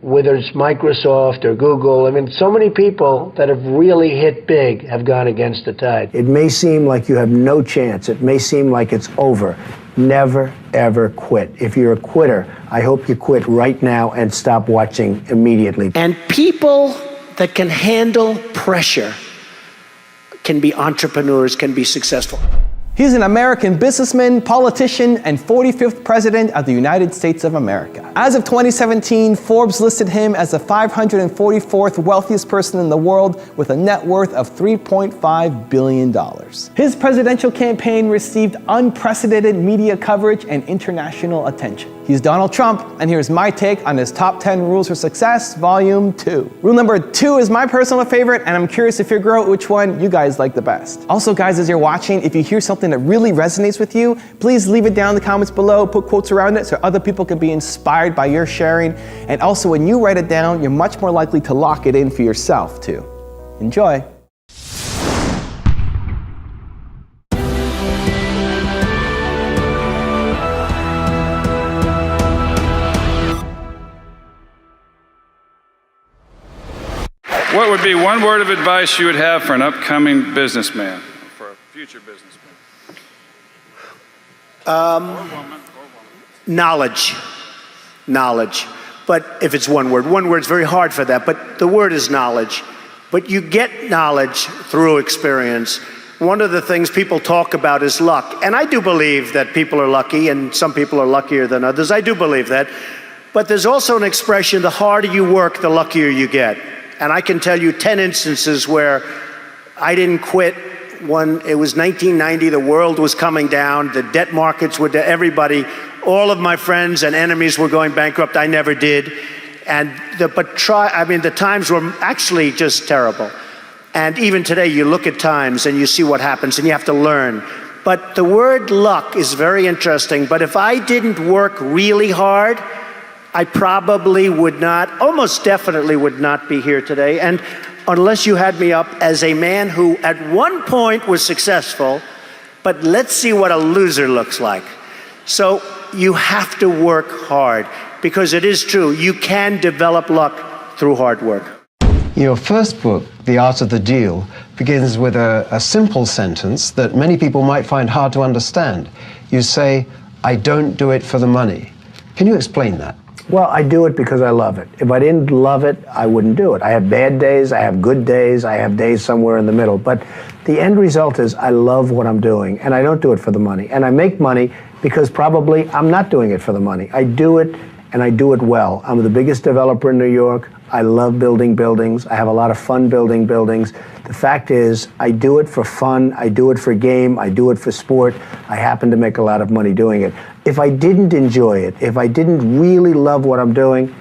whether it's Microsoft or Google. I mean, so many people that have really hit big have gone against the tide. It may seem like you have no chance. It may seem like it's over. Never, ever quit. If you're a quitter, I hope you quit right now and stop watching immediately. And people that can handle pressure can be entrepreneurs, can be successful. He's an American businessman, politician, and 45th President of the United States of America. As of 2017, Forbes listed him as the 544th wealthiest person in the world with a net worth of $3.5 billion. His presidential campaign received unprecedented media coverage and international attention. He's Donald Trump, and here's my take on his top 10 rules for success, volume 2. Rule number 2 is my personal favorite, and I'm curious to figure out which one you guys like the best. Also, guys, as you're watching, if you hear something that really resonates with you, please leave it down in the comments below, put quotes around it so other people can be inspired by your sharing. And also, when you write it down, you're much more likely to lock it in for yourself too. Enjoy. What would be one word of advice you would have for an upcoming businessman, for a future businessman? Knowledge. Knowledge. But if it's one word's very hard for that, but the word is knowledge. But you get knowledge through experience. One of the things people talk about is luck. And I do believe that people are lucky, and some people are luckier than others. I do believe that. But there's also an expression, the harder you work, the luckier you get. And I can tell you 10 instances where I didn't quit when it was 1990, the world was coming down, the debt markets were, everybody, all of my friends and enemies were going bankrupt. I never did. And the times were actually just terrible. And even today, you look at times and you see what happens and you have to learn. But the word luck is very interesting. But if I didn't work really hard, I probably would not, almost definitely would not be here today. And unless you had me up as a man who at one point was successful, but let's see what a loser looks like. So you have to work hard, because it is true, you can develop luck through hard work. Your first book, The Art of the Deal, begins with a simple sentence that many people might find hard to understand. You say, "I don't do it for the money." Can you explain that? Well, I do it because I love it. If I didn't love it, I wouldn't do it. I have bad days, I have good days, I have days somewhere in the middle. But the end result is I love what I'm doing, and I don't do it for the money. And I make money because probably I'm not doing it for the money. I do it, and I do it well. I'm the biggest developer in New York. I love building buildings. I have a lot of fun building buildings. The fact is, I do it for fun, I do it for game, I do it for sport. I happen to make a lot of money doing it. If I didn't enjoy it, if I didn't really love what I'm doing,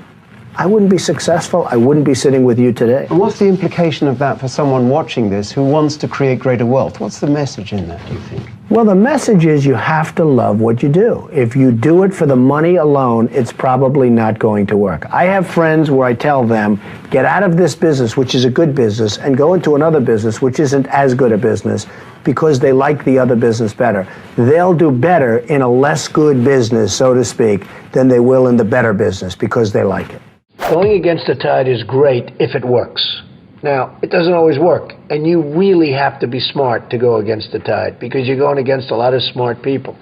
I wouldn't be successful. I wouldn't be sitting with you today. And what's the implication of that for someone watching this who wants to create greater wealth? What's the message in that, do you think? Well, the message is you have to love what you do. If you do it for the money alone, it's probably not going to work. I have friends where I tell them, get out of this business, which is a good business, and go into another business, which isn't as good a business, because they like the other business better. They'll do better in a less good business, so to speak, than they will in the better business because they like it. Going against the tide is great if it works. Now, it doesn't always work, and you really have to be smart to go against the tide because you're going against a lot of smart people.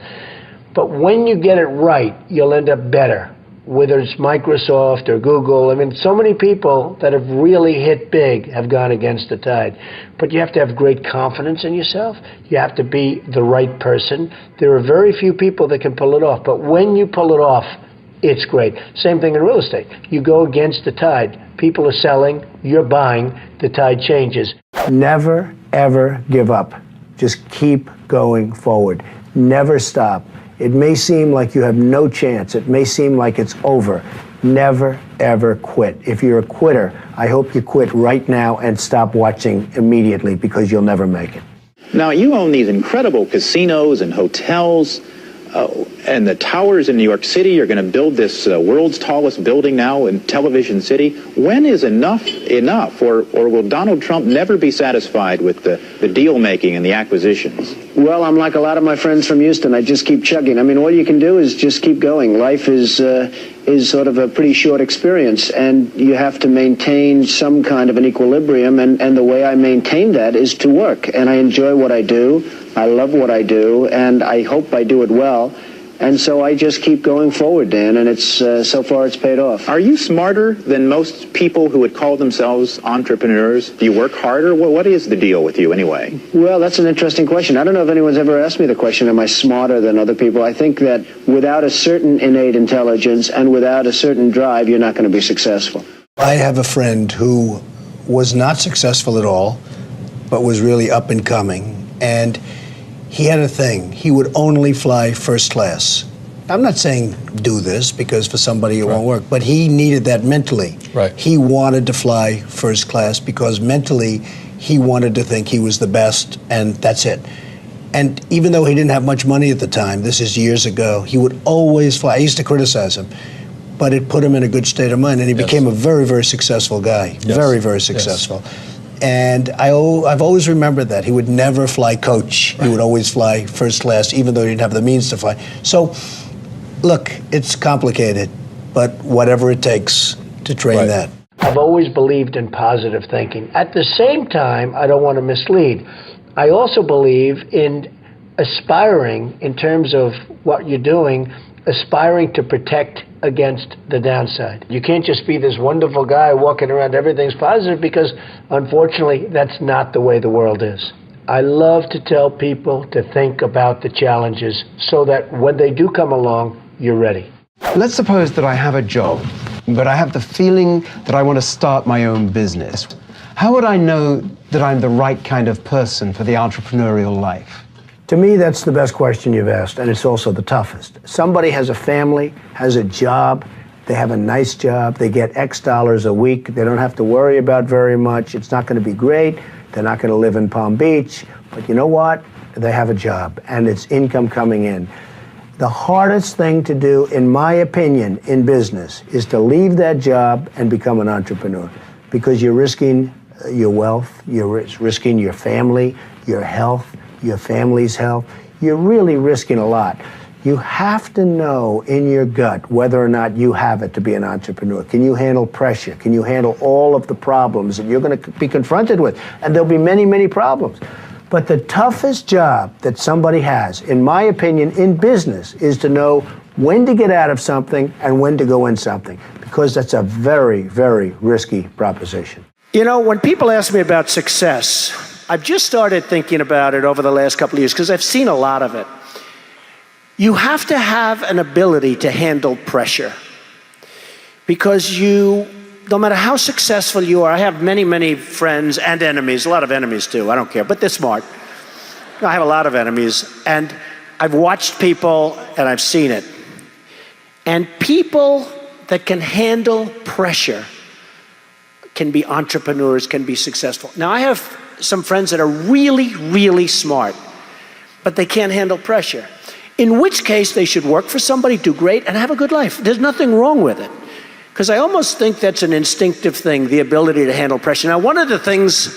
But when you get it right, you'll end up better, whether it's Microsoft or Google. I mean, so many people that have really hit big have gone against the tide. But you have to have great confidence in yourself. You have to be the right person. There are very few people that can pull it off, but when you pull it off, it's great. Same thing in real estate. You go against the tide. People are selling, you're buying, the tide changes. Never, ever give up. Just keep going forward. Never stop. It may seem like you have no chance. It may seem like it's over. Never, ever quit. If you're a quitter, I hope you quit right now and stop watching immediately because you'll never make it. Now, you own these incredible casinos and hotels. And the towers in New York City. You're going to build this world's tallest building now in Television City. When is enough, or will Donald Trump never be satisfied with the deal making and the acquisitions? Well, I'm like a lot of my friends from Houston. I just keep chugging. I mean, all you can do is just keep going. Life is is sort of a pretty short experience, and you have to maintain some kind of an equilibrium, and the way I maintain that is to work, and I enjoy what I do, I love what I do, and I hope I do it well, and so I just keep going forward, Dan, and it's so far it's paid off. Are you smarter than most people who would call themselves entrepreneurs? Do you work harder? What is the deal with you anyway? Well, that's an interesting question. I don't know if anyone's ever asked me the question, am I smarter than other people? I think that without a certain innate intelligence and without a certain drive, you're not going to be successful. I have a friend who was not successful at all, but was really up and coming. And he had a thing. He would only fly first class. I'm not saying do this because for somebody it won't work, but he needed that mentally. Right. He wanted to fly first class because mentally he wanted to think he was the best, and that's it. And even though he didn't have much money at the time, this is years ago, he would always fly. I used to criticize him, but it put him in a good state of mind, and he became a very, very successful guy. Yes. Very, very successful. Yes. And I've always remembered that. He would never fly coach. He would always fly first class, even though he didn't have the means to fly. So, look, it's complicated, but whatever it takes to train that. I've always believed in positive thinking. At the same time, I don't want to mislead. I also believe in aspiring, in terms of what you're doing, aspiring to protect against the downside. You can't just be this wonderful guy walking around, everything's positive, because unfortunately, that's not the way the world is. I love to tell people to think about the challenges so that when they do come along, you're ready. Let's suppose that I have a job, but I have the feeling that I want to start my own business. How would I know that I'm the right kind of person for the entrepreneurial life? To me, that's the best question you've asked, and it's also the toughest. Somebody has a family, has a job, they have a nice job, they get X dollars a week, they don't have to worry about very much, it's not going to be great, they're not going to live in Palm Beach, but you know what? They have a job, and it's income coming in. The hardest thing to do, in my opinion, in business, is to leave that job and become an entrepreneur, because you're risking your wealth, you're risking your family, your health, your family's health. You're really risking a lot. You have to know in your gut whether or not you have it to be an entrepreneur. Can you handle pressure? Can you handle all of the problems that you're going to be confronted with? And there'll be many, many problems. But the toughest job that somebody has, in my opinion, in business, is to know when to get out of something and when to go in something, because that's a very, very risky proposition. You know, when people ask me about success, I've just started thinking about it over the last couple of years because I've seen a lot of it. You have to have an ability to handle pressure, because no matter how successful you are, I have many, many friends and enemies, a lot of enemies too, I don't care, but they're smart. I have a lot of enemies, and I've watched people and I've seen it. And people that can handle pressure can be entrepreneurs, can be successful. Now, I have some friends that are really, really smart, but they can't handle pressure. In which case, they should work for somebody, do great, and have a good life. There's nothing wrong with it. Because I almost think that's an instinctive thing, the ability to handle pressure. Now, one of the things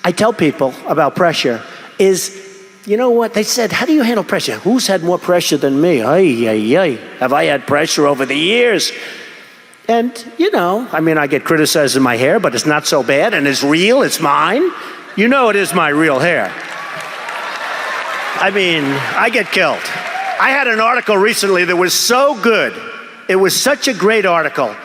I tell people about pressure is, you know what? They said, how do you handle pressure? Who's had more pressure than me? Ay, ay, ay. Have I had pressure over the years? And, you know, I mean, I get criticized in my hair, but it's not so bad, and it's real, it's mine. You know it is my real hair. I mean, I get killed. I had an article recently that was so good. It was such a great article.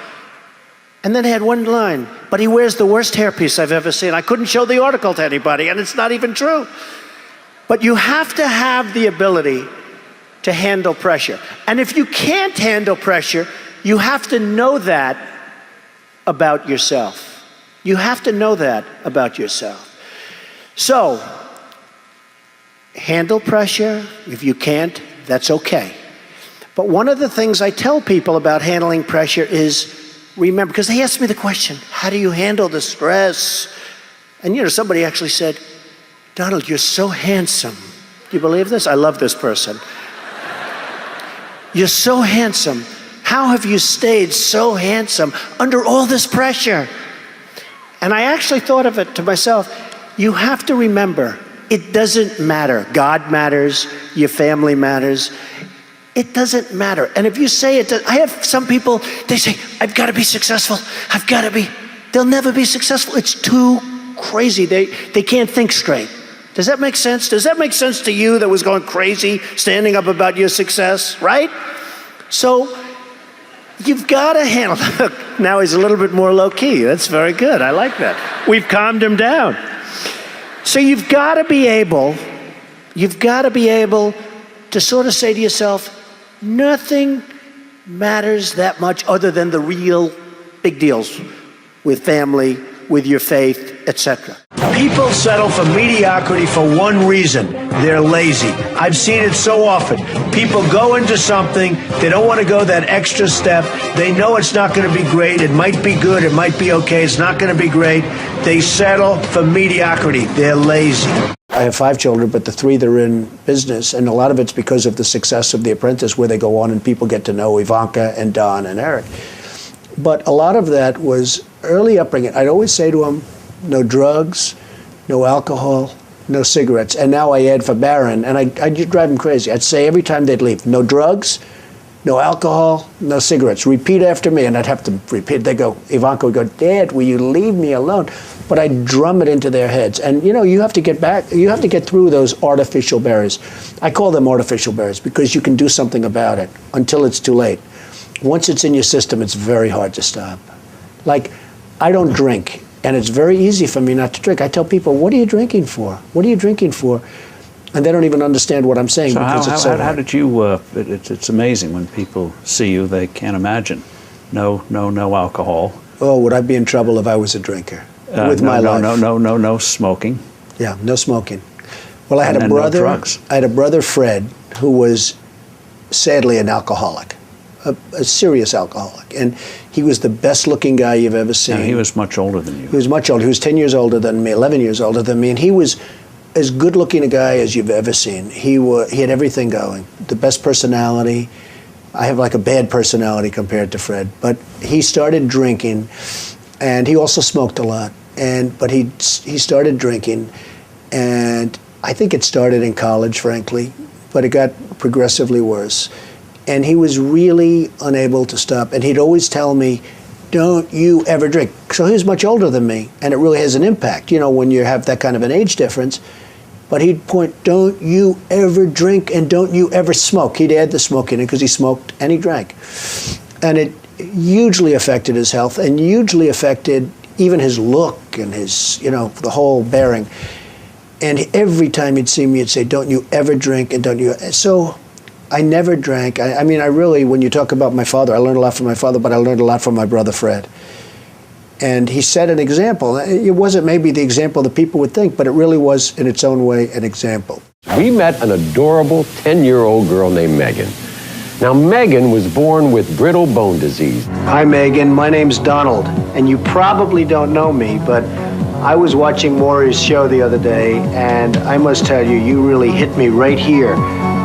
And then it had one line, but he wears the worst hairpiece I've ever seen. I couldn't show the article to anybody, and it's not even true. But you have to have the ability to handle pressure. And if you can't handle pressure, you have to know that about yourself. You have to know that about yourself. So, handle pressure. If you can't, that's okay. But one of the things I tell people about handling pressure is, remember, because they asked me the question, how do you handle the stress? And you know, somebody actually said, Donald, you're so handsome. Do you believe this? I love this person. You're so handsome. How have you stayed so handsome under all this pressure? And I actually thought of it to myself. You have to remember, it doesn't matter. God matters, your family matters. It doesn't matter. And if you say it, I have some people, they say, I've got to be successful. I've got to be. They'll never be successful. It's too crazy. They can't think straight. Does that make sense? Does that make sense to you that was going crazy, standing up about your success, right? So you've got to handle it. Now he's a little bit more low key. That's very good. I like that. We've calmed him down. So you've got to be able to sort of say to yourself, nothing matters that much other than the real big deals with family, with your faith, etc. People settle for mediocrity for one reason. They're lazy. I've seen it so often. People go into something, they don't want to go that extra step. They know it's not going to be great. It might be good. It might be okay. It's not going to be great. They settle for mediocrity. They're lazy. I have 5 children, but the 3 that are in business, and a lot of it's because of the success of The Apprentice, where they go on and people get to know Ivanka and Don and Eric. But a lot of that was early upbringing. I'd always say to them, no drugs, no alcohol, no cigarettes. And now I add for Barron, and I'd drive them crazy. I'd say every time they'd leave, no drugs, no alcohol, no cigarettes. Repeat after me, and I'd have to repeat. They'd go, Ivanka would go, Dad, will you leave me alone? But I'd drum it into their heads. And you know, you have to get through those artificial barriers. I call them artificial barriers because you can do something about it until it's too late. Once it's in your system, it's very hard to stop. Like, I don't drink, and it's very easy for me not to drink. I tell people, what are you drinking for? What are you drinking for? And they don't even understand what I'm saying because it's so hard. How did you, it's amazing when people see you, they can't imagine. No alcohol. Oh, would I be in trouble if I was a drinker? With my life? No smoking. Yeah, no smoking. Well, I had a brother. No drugs. I had a brother, Fred, who was sadly an alcoholic, a serious alcoholic, and he was the best-looking guy you've ever seen. And he was much older than you. He was much older. He was 10 years older than me, 11 years older than me, and he was as good-looking a guy as you've ever seen. He had everything going. The best personality. I have like a bad personality compared to Fred, but he started drinking, and he also smoked a lot. But he started drinking, and I think it started in college, frankly, but it got progressively worse. And he was really unable to stop. And he'd always tell me, don't you ever drink. So he was much older than me, and it really has an impact, you know, when you have that kind of an age difference. But he'd point, don't you ever drink and don't you ever smoke. He'd add the smoking in because he smoked and he drank. And it hugely affected his health and hugely affected even his look and his, you know, the whole bearing. And every time he'd see me, he'd say, don't you ever drink and don't you. So I never drank. I mean, I really, when you talk about my father, I learned a lot from my father, but I learned a lot from my brother Fred. And he set an example. It wasn't maybe the example that people would think, but it really was, in its own way, an example. We met an adorable 10-year-old girl named Megan. Now, Megan was born with brittle bone disease. Hi, Megan. My name's Donald, and you probably don't know me, but I was watching Maury's show the other day, and I must tell you, you really hit me right here.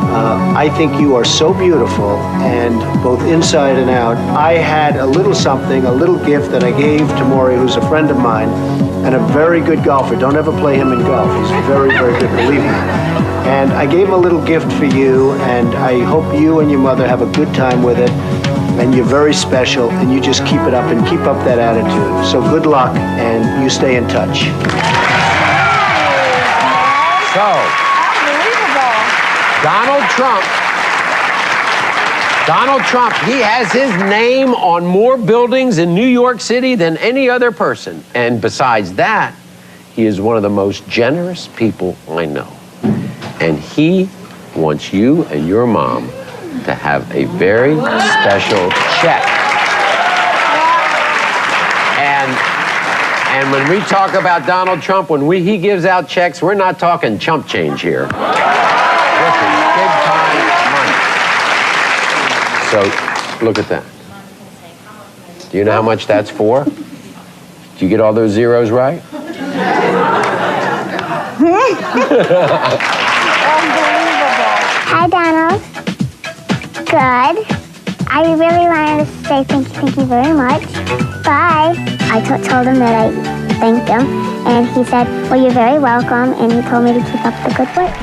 I think you are so beautiful, and both inside and out. I had a little something, a little gift that I gave to Maury, who's a friend of mine, and a very good golfer. Don't ever play him in golf. He's very, very good, believe me. And I gave him a little gift for you, and I hope you and your mother have a good time with it. And you're very special, and you just keep it up and keep up that attitude. So good luck, and you stay in touch. So, Donald Trump, he has his name on more buildings in New York City than any other person. And besides that, he is one of the most generous people I know. And he wants you and your mom to have a very special check. And when we talk about Donald Trump, when he gives out checks, we're not talking chump change here. This is big time money. So look at that. Do you know how much that's for? Did you get all those zeros right? Hi, Donald. Good. I really wanted to say thank you very much. Bye. I told him that I thanked him, and he said, well, you're very welcome, and he told me to keep up the good work.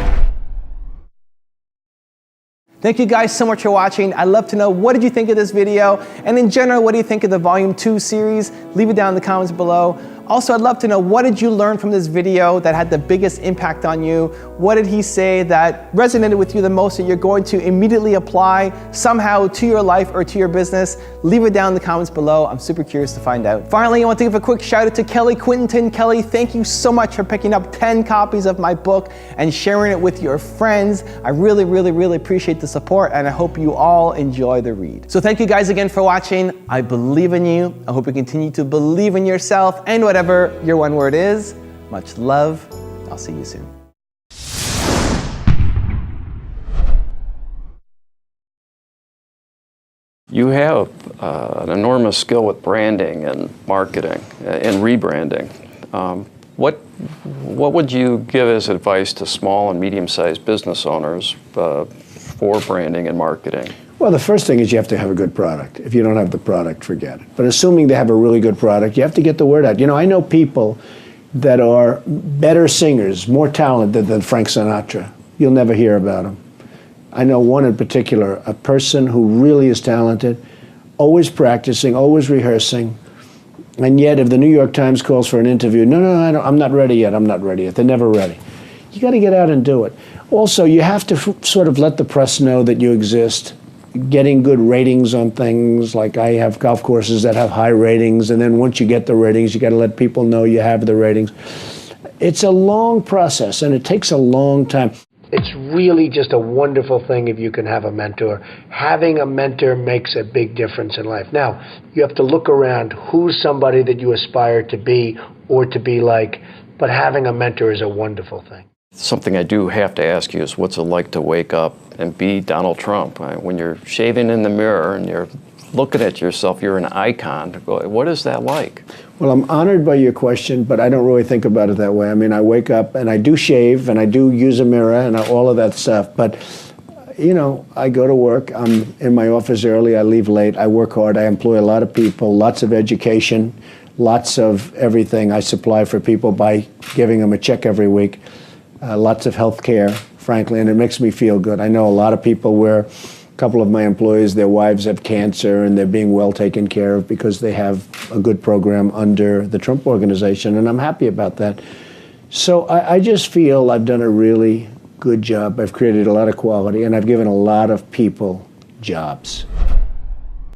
Thank you guys so much for watching. I'd love to know, what did you think of this video? And in general, what do you think of the Volume 2 series? Leave it down in the comments below. Also, I'd love to know, what did you learn from this video that had the biggest impact on you? What did he say that resonated with you the most that you're going to immediately apply somehow to your life or to your business? Leave it down in the comments below. I'm super curious to find out. Finally, I want to give a quick shout out to Kelly Quinton. Kelly, thank you so much for picking up 10 copies of my book and sharing it with your friends. I really, really, really appreciate the support, and I hope you all enjoy the read. So thank you guys again for watching. I believe in you. I hope you continue to believe in yourself and whatever your one word is. Much love. I'll see you soon. You have an enormous skill with branding and marketing and rebranding. What would you give as advice to small and medium-sized business owners for branding and marketing? Well, the first thing is you have to have a good product. If you don't have the product, forget it. But assuming they have a really good product, you have to get the word out. You know, I know people that are better singers, more talented than Frank Sinatra. You'll never hear about them. I know one in particular, a person who really is talented, always practicing, always rehearsing, and yet if the New York Times calls for an interview, no, I'm not ready yet, I'm not ready yet. They're never ready. You got to get out and do it. Also, you have to sort of let the press know that you exist. Getting good ratings on things, like I have golf courses that have high ratings, and then once you get the ratings, you got to let people know you have the ratings. It's a long process, and it takes a long time. It's really just a wonderful thing if you can have a mentor. Having a mentor makes a big difference in life. Now, you have to look around who's somebody that you aspire to be or to be like, but having a mentor is a wonderful thing. Something I do have to ask you is, what's it like to wake up and be Donald Trump? When you're shaving in the mirror and you're looking at yourself, you're an icon. What is that like? Well, I'm honored by your question, but I don't really think about it that way. I mean, I wake up and I do shave and I do use a mirror and all of that stuff. But, you know, I go to work. I'm in my office early. I leave late. I work hard. I employ a lot of people, lots of education, lots of everything I supply for people by giving them a check every week. Lots of health care, frankly, and it makes me feel good. I know a lot of people where a couple of my employees, their wives have cancer and they're being well taken care of because they have a good program under the Trump Organization, and I'm happy about that. So I just feel I've done a really good job. I've created a lot of quality, and I've given a lot of people jobs.